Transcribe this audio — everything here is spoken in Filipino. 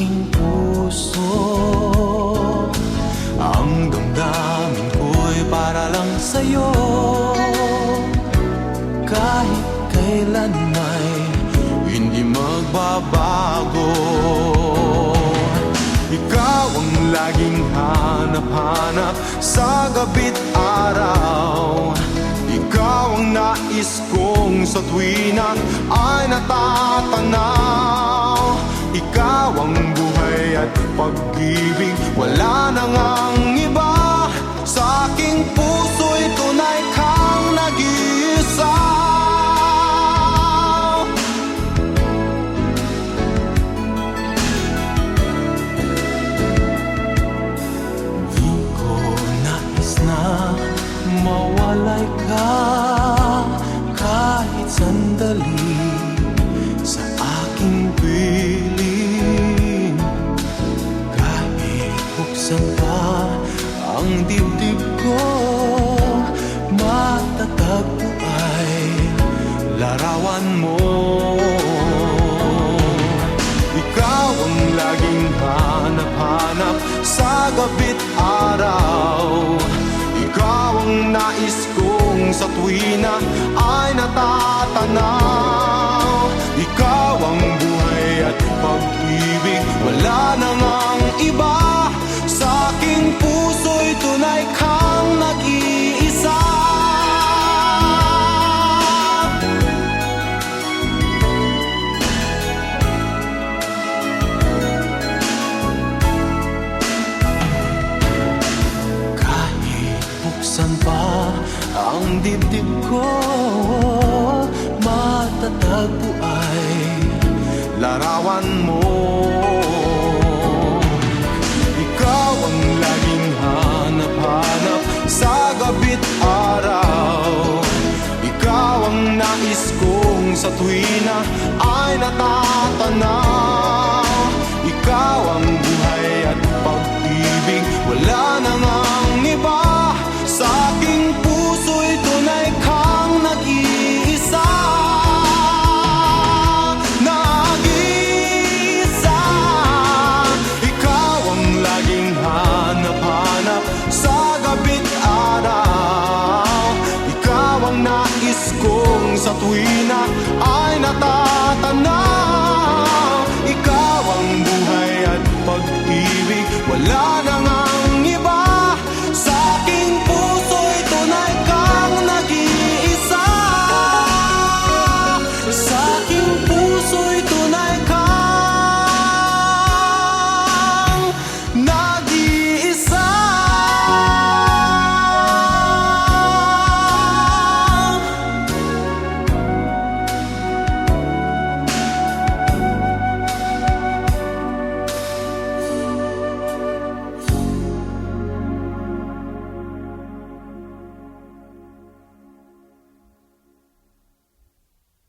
aking puso. Ang damdamin ko'y para lang sa'yo. Kahit kailan ay hindi magbabago. Ikaw ang laging hanap-hanap sa gabi't araw. Ikaw ang nais kong sa tuwina ay natatanaw. Ikaw ang buhay at pag-ibig, wala nang ang iba. Sa aking puso'y tunay kang nag-iisa. Di ko nais na mawalay ka kahit sandali sa aking piling. Kahit buksan pa ang dibdib ko, matatagpo ay larawan mo. Ikaw ang laging hanap-hanap sa gabi't araw. Ikaw ang nais kong sa tuwina ay natatanaw. Ikaw ang buhay at pag-ibig, wala nang ang iba. Sa aking puso'y tunay kang nag-iisa. Kahit buksan pa ang dibdib ko, matatagpo ay larawan mo. Ikaw ang laging hanap-hanap sa gabi't araw. Ikaw ang nais kong sa tuwina ay natatanaw.